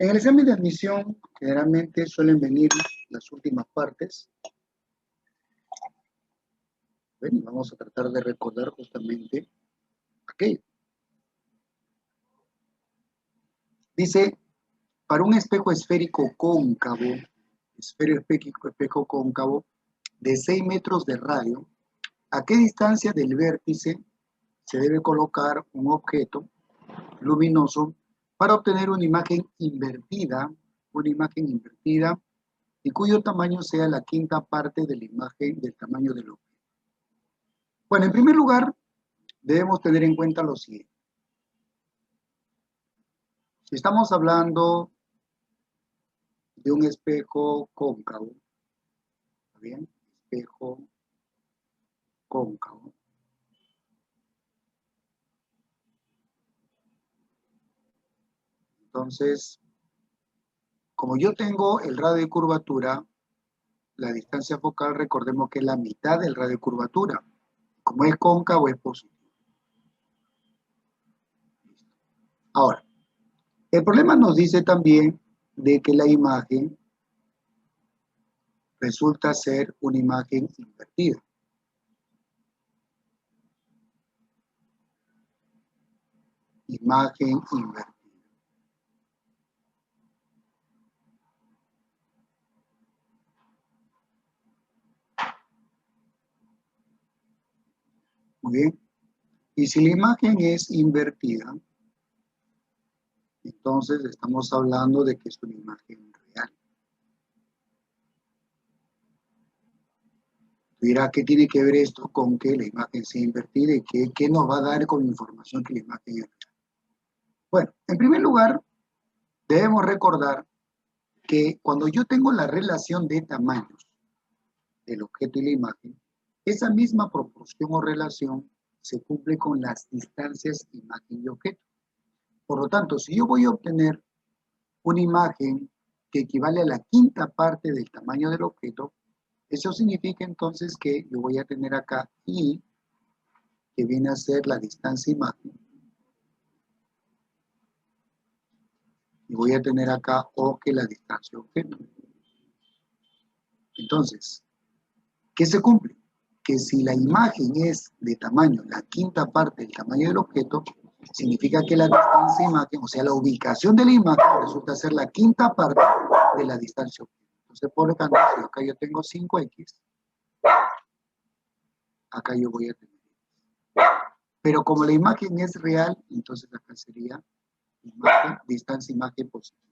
En el examen de admisión, generalmente suelen venir las últimas partes. Bueno, vamos a tratar de recordar justamente aquello. Dice, para un espejo esférico cóncavo, espejo cóncavo de 6 metros de radio, ¿a qué distancia del vértice se debe colocar un objeto luminoso para obtener una imagen invertida y cuyo tamaño sea la quinta parte de la imagen del tamaño del objeto? Bueno, en primer lugar, debemos tener en cuenta lo siguiente. Si estamos hablando de un espejo cóncavo, ¿está bien? Espejo cóncavo. Entonces, como yo tengo el radio de curvatura, la distancia focal, recordemos que es la mitad del radio de curvatura. Como es cóncavo, es positivo. Ahora, el problema nos dice también de que la imagen resulta ser una imagen invertida. Imagen invertida. Muy bien. Y si la imagen es invertida, entonces estamos hablando de que es una imagen real. Dirá, ¿qué tiene que ver esto con que la imagen sea invertida y qué nos va a dar con información que la imagen es real? Bueno, en primer lugar, debemos recordar que cuando yo tengo la relación de tamaños del objeto y la imagen, esa misma proporción o relación se cumple con las distancias imagen y objeto. Por lo tanto, si yo voy a obtener una imagen que equivale a la quinta parte del tamaño del objeto, eso significa entonces que yo voy a tener acá I, que viene a ser la distancia imagen, y voy a tener acá O, que es la distancia objeto. Entonces, ¿qué se cumple? Que si la imagen es de tamaño, la quinta parte del tamaño del objeto, significa que la distancia imagen, o sea, la ubicación de la imagen, resulta ser la quinta parte de la distancia objeto. Entonces, por lo tanto, si acá yo tengo 5x, acá yo voy a tener x. Pero como la imagen es real, entonces acá sería imagen, distancia imagen positiva.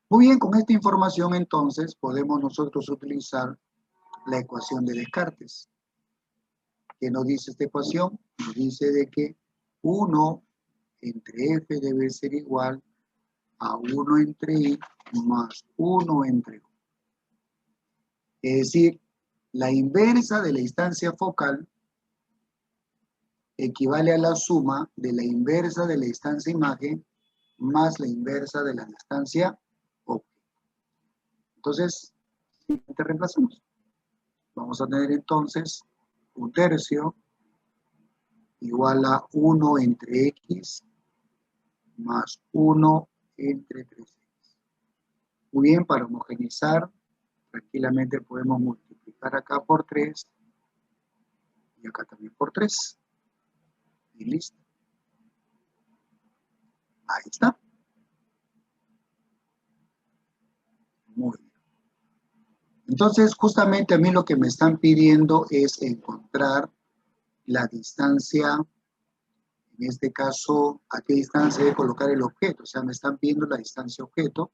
Muy bien, con esta información entonces podemos nosotros utilizar la ecuación de Descartes. ¿Qué nos dice esta ecuación? Nos dice de que 1 entre f debe ser igual a 1 entre i más 1 entre o. Es decir, la inversa de la distancia focal equivale a la suma de la inversa de la distancia imagen más la inversa de la distancia objeto. Entonces, te reemplazamos. Vamos a tener entonces 1/3 igual a 1 entre x más 1 entre 3x. Muy bien, para homogeneizar, tranquilamente podemos multiplicar acá por 3 y acá también por 3. Y listo. Ahí está. Muy bien. Entonces, justamente a mí lo que me están pidiendo es encontrar la distancia, en este caso, a qué distancia debe colocar el objeto. O sea, me están pidiendo la distancia objeto,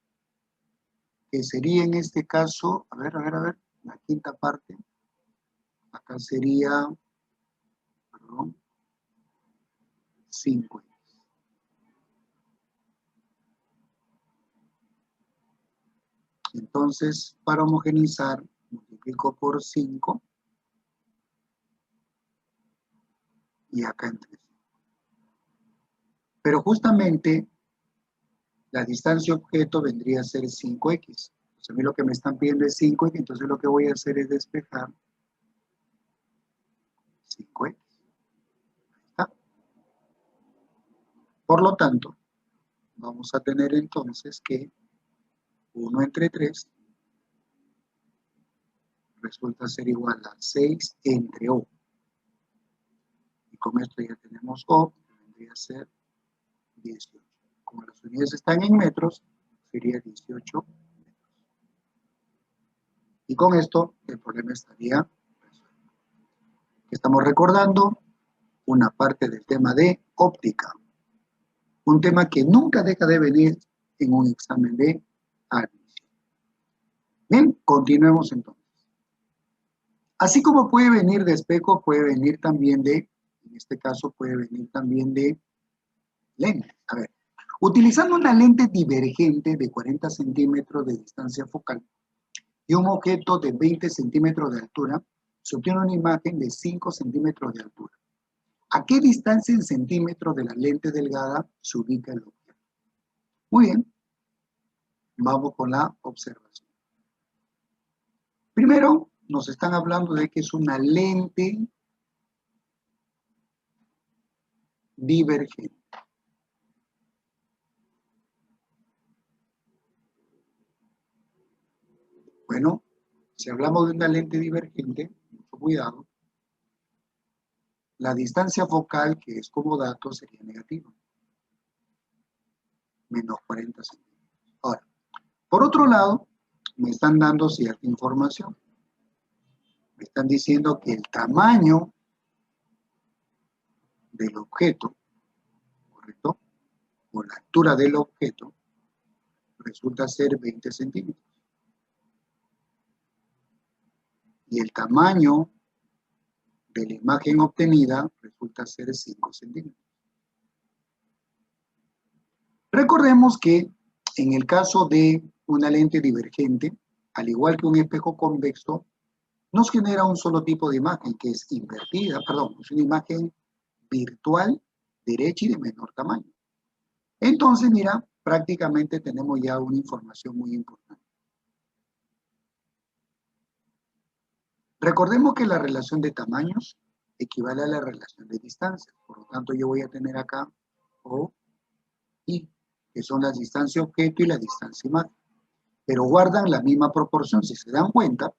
que sería en este caso, a ver, la quinta parte. Acá sería, perdón, 5. Entonces, para homogeneizar, multiplico por 5 y acá entre 5. Pero justamente la distancia objeto vendría a ser 5x. Entonces, a mí lo que me están pidiendo es 5x, entonces lo que voy a hacer es despejar 5x. Ahí está. Por lo tanto, vamos a tener entonces que 1 entre 3 resulta ser igual a 6 entre O. Y con esto ya tenemos O, que vendría a ser 18. Como las unidades están en metros, sería 18 metros. Y con esto el problema estaría resuelto. Estamos recordando una parte del tema de óptica. Un tema que nunca deja de venir en un examen de admisión. Bien, continuemos entonces. Así como puede venir de espejo, puede venir también de, en este caso puede venir también de lente. A ver, utilizando una lente divergente de 40 centímetros de distancia focal y un objeto de 20 centímetros de altura, se obtiene una imagen de 5 centímetros de altura. ¿A qué distancia en centímetros de la lente delgada se ubica el objeto? Muy bien, vamos con la observación. Primero, nos están hablando de que es una lente divergente. Bueno, si hablamos de una lente divergente, mucho cuidado, la distancia focal, que es como dato, sería negativa. Menos 40 centímetros. Ahora, por otro lado, me están dando cierta información. Me están diciendo que el tamaño del objeto, ¿correcto? O la altura del objeto, resulta ser 20 centímetros. Y el tamaño de la imagen obtenida resulta ser 5 centímetros. Recordemos que en el caso de una lente divergente, al igual que un espejo convexo, nos genera un solo tipo de imagen, que es invertida, perdón, es una imagen virtual, derecha y de menor tamaño. Entonces, mira, prácticamente tenemos ya una información muy importante. Recordemos que la relación de tamaños equivale a la relación de distancia. Por lo tanto, yo voy a tener acá O, I, que son las distancias objeto y la distancia imagen. Pero guardan la misma proporción. Si se dan cuenta,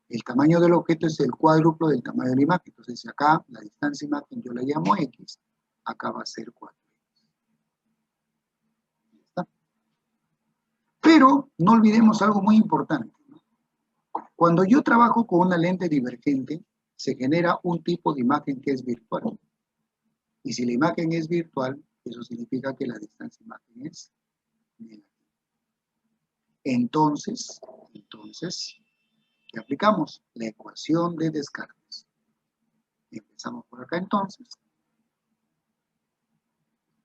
el tamaño del objeto es el cuádruplo del tamaño de la imagen. Entonces, si acá la distancia imagen yo la llamo X, acá va a ser 4X. Pero no olvidemos algo muy importante. Cuando yo trabajo con una lente divergente, se genera un tipo de imagen que es virtual. Y si la imagen es virtual, eso significa que la distancia imagen es negativa. Entonces, ¿qué aplicamos? La ecuación de Descartes. Empezamos por acá entonces.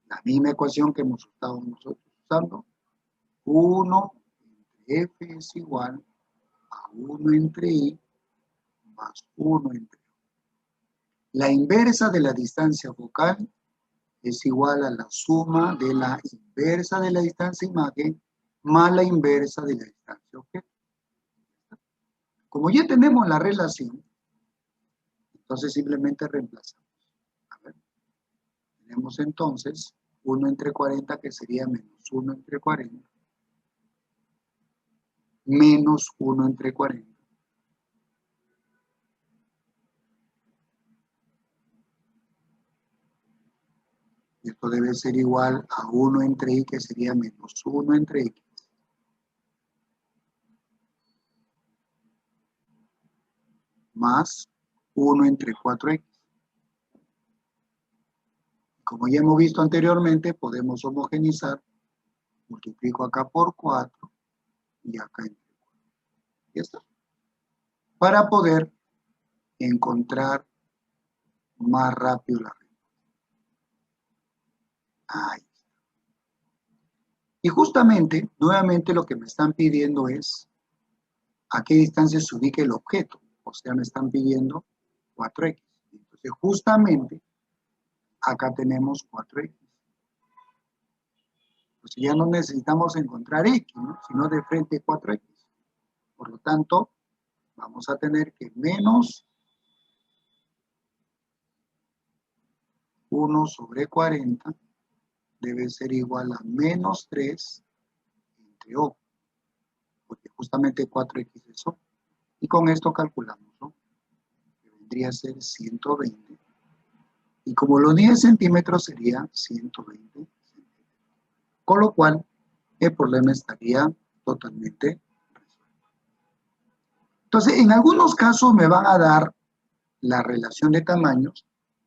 La misma ecuación que hemos estado nosotros usando. 1 entre F es igual a 1 entre I más 1 entre O. La inversa de la distancia focal es igual a la suma de la inversa de la distancia imagen más la inversa de la distancia objeto. Como ya tenemos la relación, entonces simplemente reemplazamos. A ver, tenemos entonces 1 entre 40 que sería menos 1 entre 40 menos 1 entre 40. Y esto debe ser igual a 1 entre I, que sería menos 1 entre X. Más 1 entre 4X. Como ya hemos visto anteriormente, podemos homogenizar. Multiplico acá por 4 y acá entre 4. Ya está. Para poder encontrar más rápido la respuesta. Ahí está. Y justamente, nuevamente lo que me están pidiendo es a qué distancia se ubica el objeto. O sea, me están pidiendo 4X. Entonces, justamente, acá tenemos 4X. Pues ya no necesitamos encontrar X, ¿no? Sino de frente 4X. Por lo tanto, vamos a tener que menos 1 sobre 40 debe ser igual a menos 3 entre O, porque justamente 4x es O. Y con esto calculamos, ¿no? Que vendría a ser 120. Y como los 10 centímetros sería 120 centímetros. Con lo cual, el problema estaría totalmente resuelto. Entonces, en algunos casos me van a dar la relación de tamaños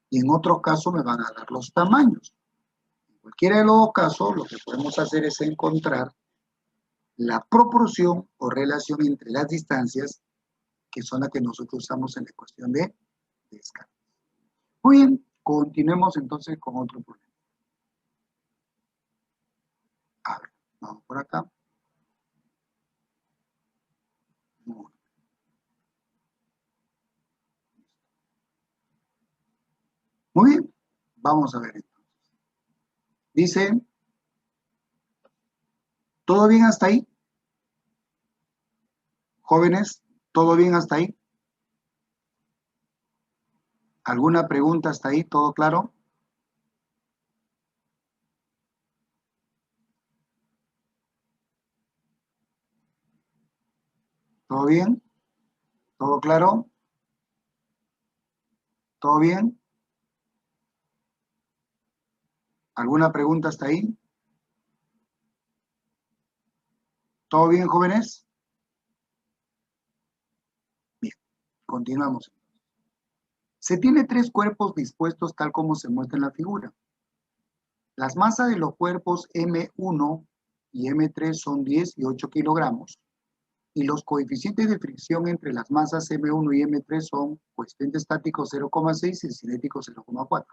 y en otros casos me van a dar los tamaños. En cualquiera de los dos casos, lo que podemos hacer es encontrar la proporción o relación entre las distancias, que son las que nosotros usamos en la ecuación de Descartes. Muy bien, continuemos entonces con otro problema. A ver, vamos por acá. Muy bien, vamos a ver entonces. Dice, ¿todo bien hasta ahí? Jóvenes, ¿todo bien hasta ahí? ¿Alguna pregunta hasta ahí? ¿Todo claro? ¿Todo bien? ¿Todo claro? ¿Todo bien? ¿Alguna pregunta hasta ahí? ¿Todo bien, jóvenes? Bien, continuamos. Se tiene 3 cuerpos dispuestos tal como se muestra en la figura. Las masas de los cuerpos M1 y M3 son 10 y 8 kilogramos. Y los coeficientes de fricción entre las masas M1 y M3 son coeficiente estático 0,6 y cinético 0,4.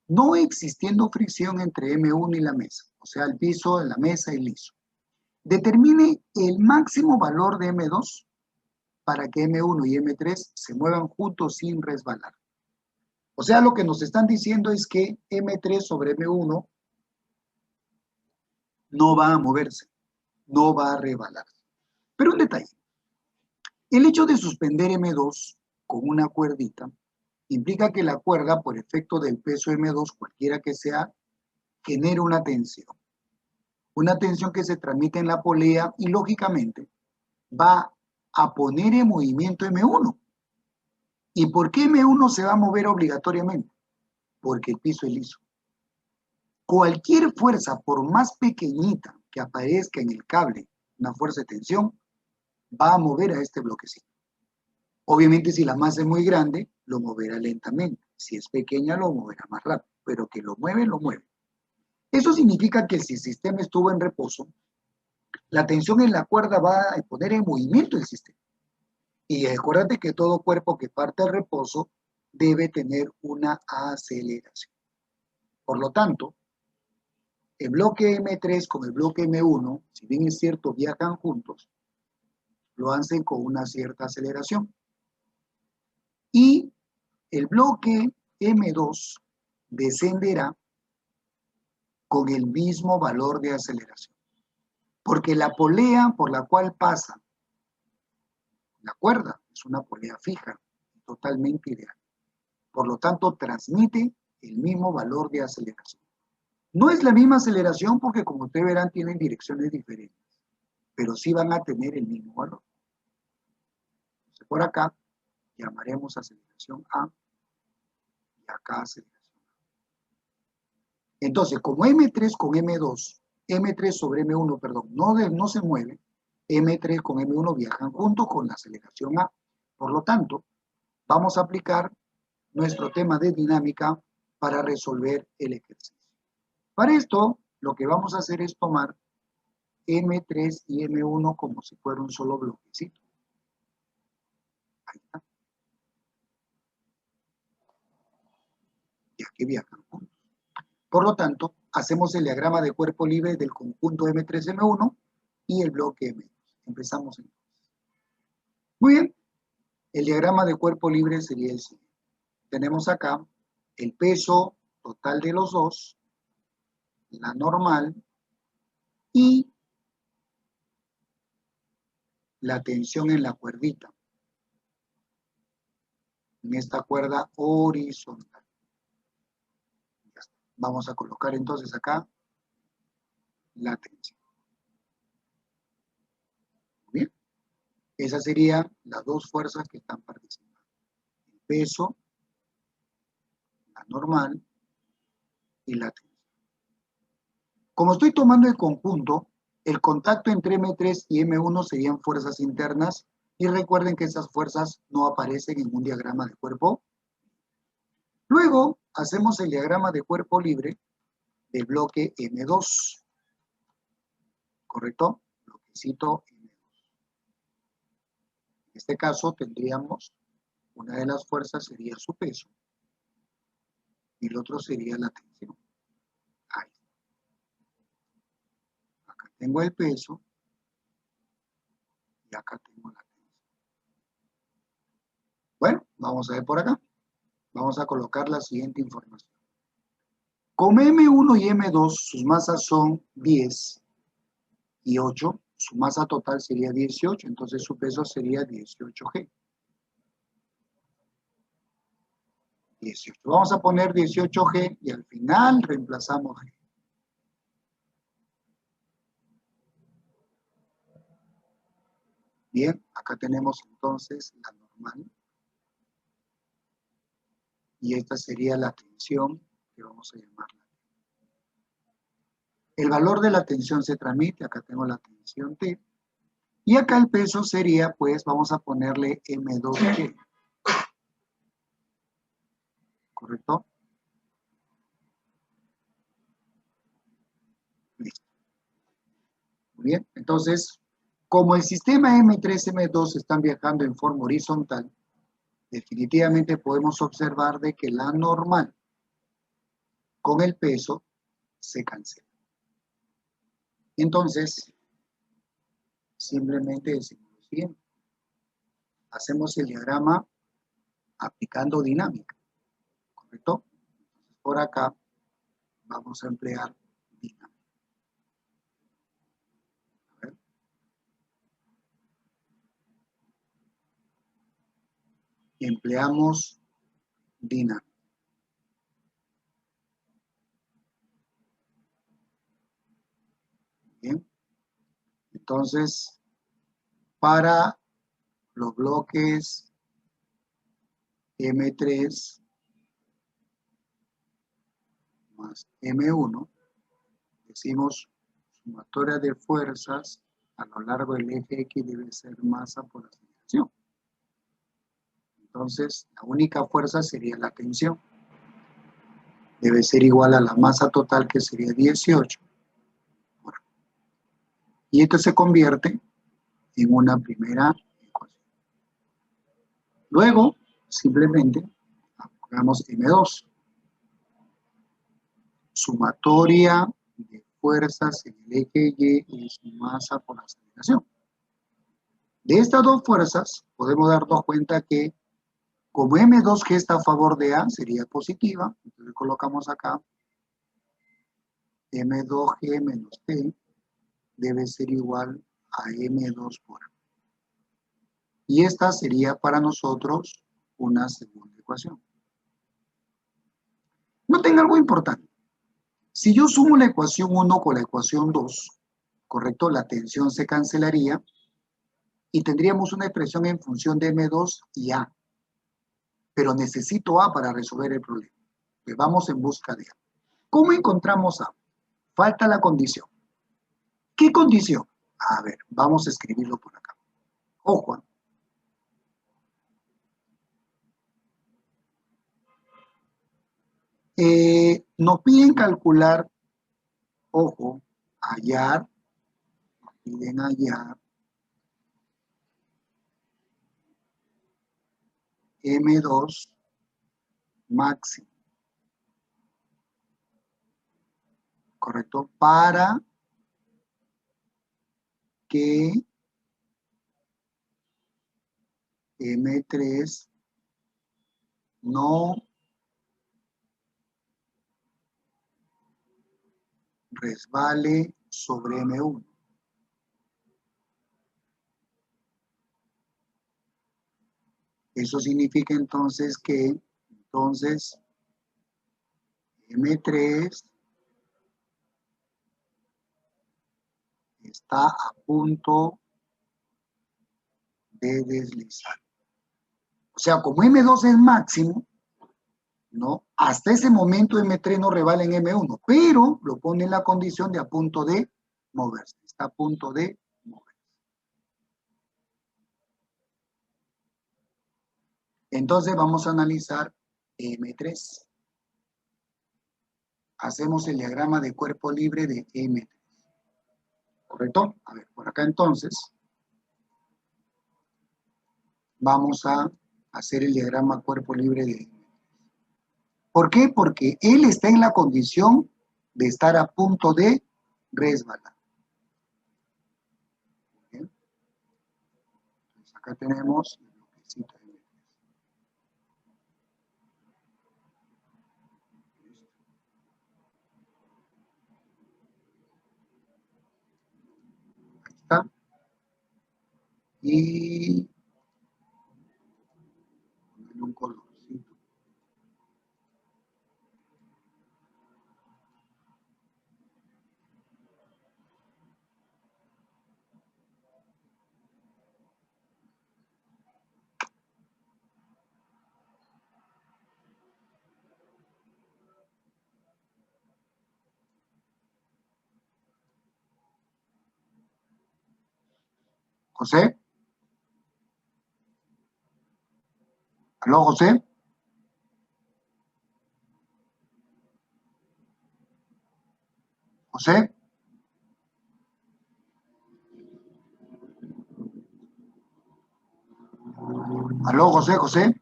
No existiendo fricción entre M1 y la mesa, o sea, el piso de la mesa y liso. Determine el máximo valor de M2 para que M1 y M3 se muevan juntos sin resbalar. O sea, lo que nos están diciendo es que M3 sobre M1 no va a moverse, no va a resbalarse. Pero un detalle, el hecho de suspender M2 con una cuerdita implica que la cuerda, por efecto del peso M2, cualquiera que sea, genera una tensión. Una tensión que se transmite en la polea y, lógicamente, va a poner en movimiento M1. ¿Y por qué M1 se va a mover obligatoriamente? Porque el piso es liso. Cualquier fuerza, por más pequeñita que aparezca en el cable, una fuerza de tensión, va a mover a este bloquecito. Obviamente, si la masa es muy grande, lo moverá lentamente. Si es pequeña, lo moverá más rápido. Pero que lo mueve, lo mueve. Eso significa que si el sistema estuvo en reposo, la tensión en la cuerda va a poner en movimiento el sistema. Y acuérdate que todo cuerpo que parte al reposo debe tener una aceleración. Por lo tanto, el bloque M3 con el bloque M1, si bien es cierto, viajan juntos, lo hacen con una cierta aceleración. Y el bloque M2 descenderá con el mismo valor de aceleración. Porque la polea por la cual pasa la cuerda es una polea fija, totalmente ideal. Por lo tanto, transmite el mismo valor de aceleración. No es la misma aceleración porque, como ustedes verán, tienen direcciones diferentes, pero sí van a tener el mismo valor. Entonces, por acá llamaremos aceleración A y acá aceleración A. Entonces, como M3 con M2, M3 sobre M1, perdón, no se mueve, M3 con M1 viajan juntos con la aceleración A. Por lo tanto, vamos a aplicar nuestro tema de dinámica para resolver el ejercicio. Para esto, lo que vamos a hacer es tomar M3 y M1 como si fuera un solo bloquecito. Ahí está. Y aquí viajan juntos. Por lo tanto, hacemos el diagrama de cuerpo libre del conjunto M3, M1 y el bloque M2. Empezamos entonces. Muy bien. El diagrama de cuerpo libre sería el siguiente. Tenemos acá el peso total de los dos, la normal y la tensión en la cuerdita, en esta cuerda horizontal. Vamos a colocar entonces acá la tensión. Bien, esas serían las dos fuerzas que están participando. El peso, la normal y la tensión. Como estoy tomando el conjunto, el contacto entre M3 y M1 serían fuerzas internas y recuerden que esas fuerzas no aparecen en un diagrama de cuerpo. Luego hacemos el diagrama de cuerpo libre del bloque M2, ¿correcto? Bloquecito M2. En este caso tendríamos, una de las fuerzas sería su peso y el otro sería la tensión. Ahí. Acá tengo el peso y acá tengo la tensión. Bueno, vamos a ver por acá. Vamos a colocar la siguiente información. Como M1 y M2, sus masas son 10 y 8, su masa total sería 18, entonces su peso sería 18G. 18. Vamos a poner 18G y al final reemplazamos G. Bien, acá tenemos entonces la normal. Y esta sería la tensión que vamos a llamarla. El valor de la tensión se transmite, acá tengo la tensión T. Y acá el peso sería, pues, vamos a ponerle M2G. ¿Correcto? Listo. Muy bien, entonces, como el sistema M3, M2 están viajando en forma horizontal, definitivamente podemos observar de que la normal con el peso se cancela. Entonces, simplemente decimos lo siguiente. Hacemos el diagrama aplicando dinámica, ¿correcto? Entonces, por acá vamos a emplear dinámica. A ver. Empleamos dinámica. Bien. Entonces, para los bloques M3 más M1, decimos sumatoria de fuerzas a lo largo del eje X debe ser masa por aceleración. Entonces, la única fuerza sería la tensión. Debe ser igual a la masa total, que sería 18. Bueno, y esto se convierte en una primera ecuación. Luego, simplemente, hagamos M2. Sumatoria de fuerzas en el eje Y es masa por aceleración. De estas dos fuerzas, podemos darnos cuenta que como M2G está a favor de A, sería positiva. Entonces colocamos acá M2G menos T debe ser igual a M2 por A. Y esta sería para nosotros una segunda ecuación. Noten algo importante. Si yo sumo la ecuación 1 con la ecuación 2, ¿correcto? La tensión se cancelaría y tendríamos una expresión en función de M2 y A. Pero necesito A para resolver el problema. Pues vamos en busca de A. ¿Cómo encontramos A? Falta la condición. ¿Qué condición? A ver, vamos a escribirlo por acá. Ojo. Nos piden calcular, ojo, hallar, nos piden hallar M2 máximo, ¿correcto? Para que M3 no resbale sobre M1. Eso significa entonces que M3 está a punto de deslizar. O sea, como M2 es máximo, ¿no? Hasta ese momento M3 no rebala en M1, pero lo pone en la condición de a punto de moverse. Está a punto de moverse. Entonces vamos a analizar M3. Hacemos el diagrama de cuerpo libre de M3. ¿Correcto? A ver, por acá entonces vamos a hacer el diagrama cuerpo libre de M3. ¿Por qué? Porque él está en la condición de estar a punto de resbalar. ¿Bien? Entonces acá tenemos el bloquecito de M3. Ahí está. Y ponerle un colorcito. José, ¿aló José? José, ¿aló José? José,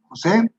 José,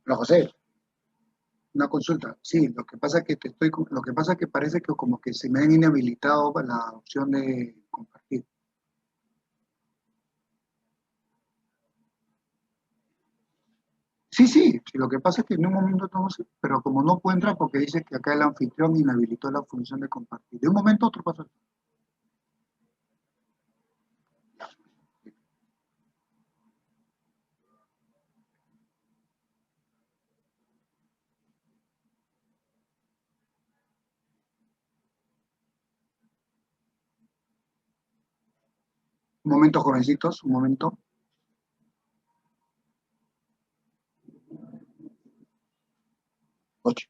hola José, una consulta. Sí, lo que pasa es que lo que pasa es que parece que como que se me han inhabilitado la opción de compartir. Sí, sí, sí, lo que pasa es que en un momento no sé, pero como no puedo entrar porque dice que acá el anfitrión inhabilitó la función de compartir. De un momento a otro pasa. Un momento, jovencitos, un momento. Ocho.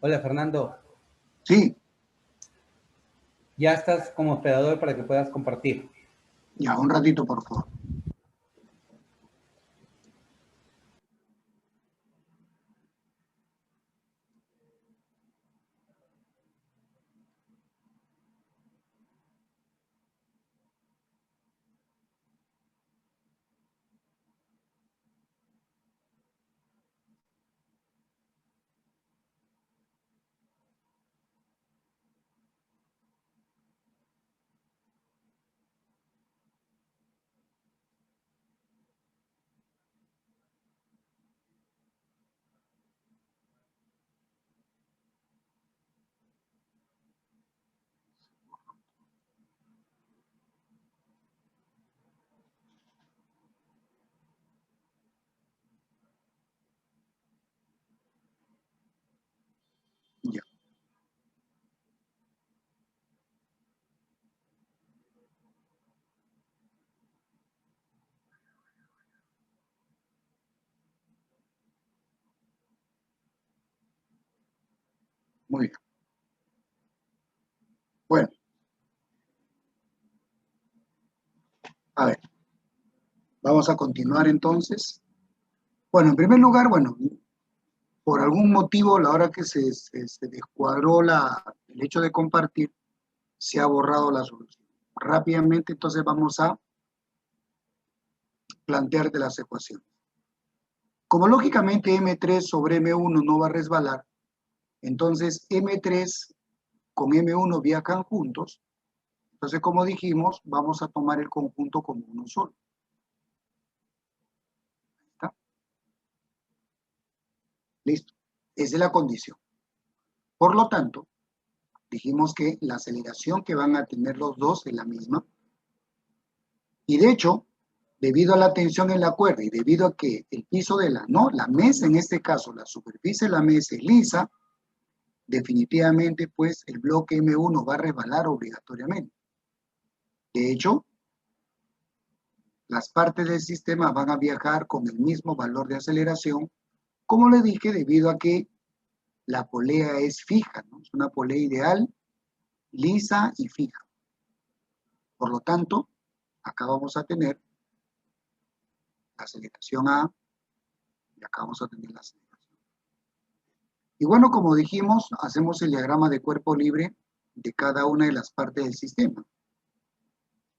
Hola Fernando, Sí, ya estás como hospedador para que puedas compartir. ya, un ratito, por favor. Ya, muy bien. Bueno, a ver, vamos a continuar entonces. Bueno, en primer lugar, bueno, por algún motivo, a la hora que se descuadró el hecho de compartir, se ha borrado la solución. Rápidamente, entonces vamos a plantearte las ecuaciones. Como lógicamente M3 sobre M1 no va a resbalar, entonces M3 con M1 viajan juntos. Entonces, como dijimos, vamos a tomar el conjunto como uno solo. ¿Está? Listo. Esa es la condición. Por lo tanto, dijimos que la aceleración que van a tener los dos es la misma. Y de hecho, debido a la tensión en la cuerda y debido a que el piso de la mesa en este caso, la superficie de la mesa es lisa, definitivamente pues el bloque M1 va a resbalar obligatoriamente. De hecho, las partes del sistema van a viajar con el mismo valor de aceleración, como le dije, debido a que la polea es fija, ¿no? Es una polea ideal, lisa y fija. Por lo tanto, acá vamos a tener la aceleración A y acá vamos a tener la aceleración. Y bueno, como dijimos, hacemos el diagrama de cuerpo libre de cada una de las partes del sistema.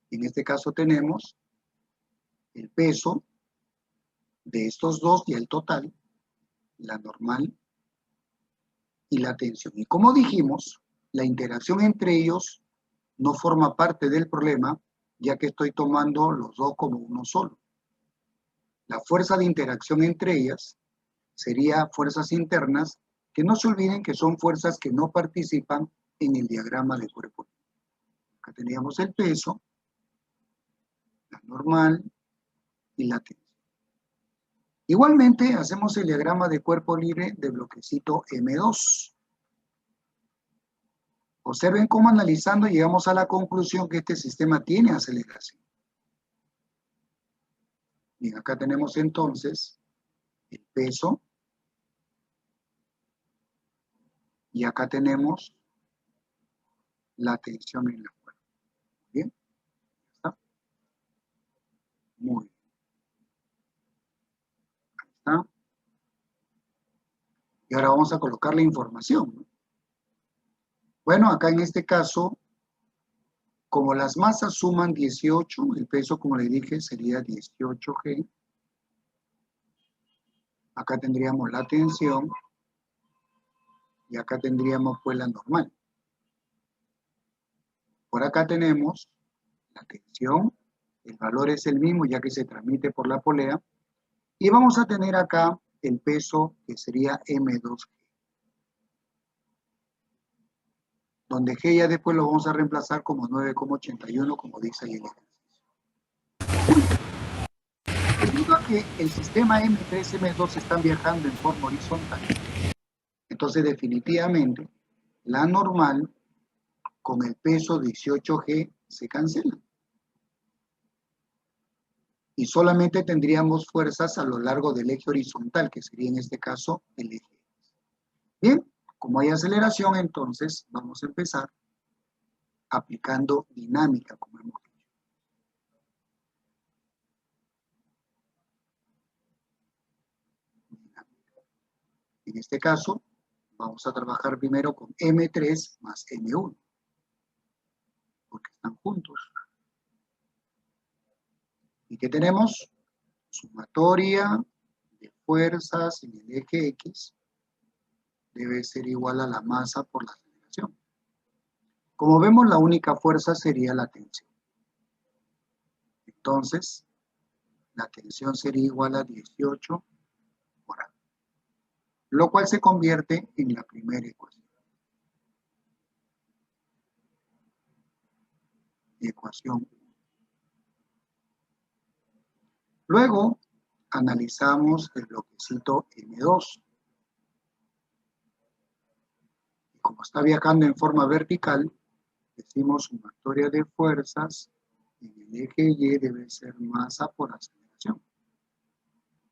En este caso tenemos el peso de estos dos y el total, la normal y la tensión. Y como dijimos, la interacción entre ellos no forma parte del problema, ya que estoy tomando los dos como uno solo. La fuerza de interacción entre ellas sería fuerzas internas, que no se olviden que son fuerzas que no participan en el diagrama de cuerpo. Acá teníamos el peso, la normal y la tensión. Igualmente, hacemos el diagrama de cuerpo libre del bloquecito M2. Observen cómo analizando llegamos a la conclusión que este sistema tiene aceleración. Bien, acá tenemos entonces el peso y acá tenemos la tensión en la cuerda. ¿Bien? ¿Está? Muy bien. Ahí está. Y ahora vamos a colocar la información, ¿no? Bueno, acá en este caso, como las masas suman 18, el peso, como le dije, sería 18G. Acá tendríamos la tensión y acá tendríamos pues la normal. Por acá tenemos la tensión, el valor es el mismo ya que se transmite por la polea, y vamos a tener acá el peso que sería M2G, donde G ya después lo vamos a reemplazar como 9,81, como dice ahí el ejercicio. Debido a que el sistema M3 y M2 están viajando en forma horizontal, entonces definitivamente la normal con el peso 18G se cancela. Y solamente tendríamos fuerzas a lo largo del eje horizontal, que sería en este caso el eje X. Bien, como hay aceleración, entonces vamos a empezar aplicando dinámica, como hemos dicho. Dinámica. En este caso, vamos a trabajar primero con M3 más M1, porque están juntos. ¿Y qué tenemos? Sumatoria de fuerzas en el eje X debe ser igual a la masa por la aceleración. Como vemos, la única fuerza sería la tensión. Entonces, la tensión sería igual a 18 por A, lo cual se convierte en la primera ecuación. Ecuación 1. Luego, analizamos el bloquecito M2. Y como está viajando en forma vertical, decimos sumatoria de fuerzas en el eje Y debe ser masa por aceleración.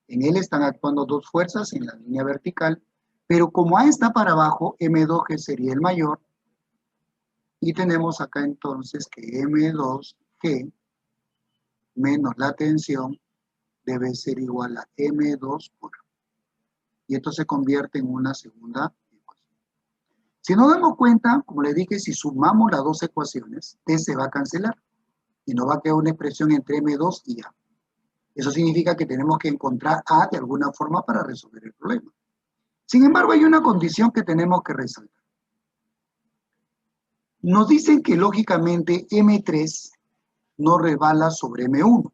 En él están actuando dos fuerzas en la línea vertical, pero como A está para abajo, M2G sería el mayor, y tenemos acá entonces que M2G menos la tensión debe ser igual a M2 por A. Y esto se convierte en una segunda ecuación. Si nos damos cuenta, como les dije, si sumamos las dos ecuaciones, T se va a cancelar y nos va a quedar una expresión entre M2 y A. Eso significa que tenemos que encontrar A de alguna forma para resolver el problema. Sin embargo, hay una condición que tenemos que resaltar. Nos dicen que lógicamente M3 no resbala sobre M1,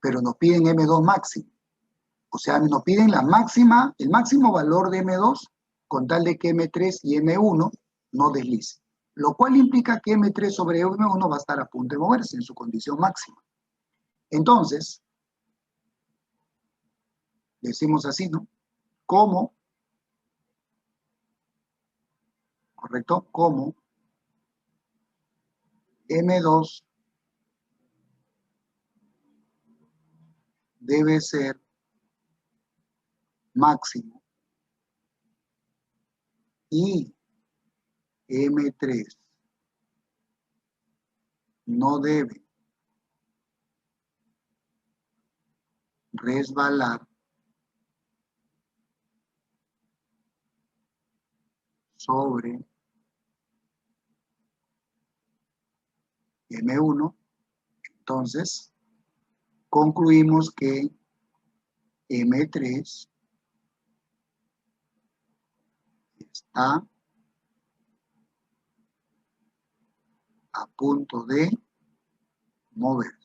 pero nos piden M2 máximo. O sea, nos piden el máximo valor de M2 con tal de que M3 y M1 no deslicen. Lo cual implica que M3 sobre M1 va a estar a punto de moverse en su condición máxima. Entonces, decimos así, ¿no? Como, ¿correcto? Como M2 debe ser máximo y M3 no debe resbalar sobre M1, entonces concluimos que M3 está a punto de moverse.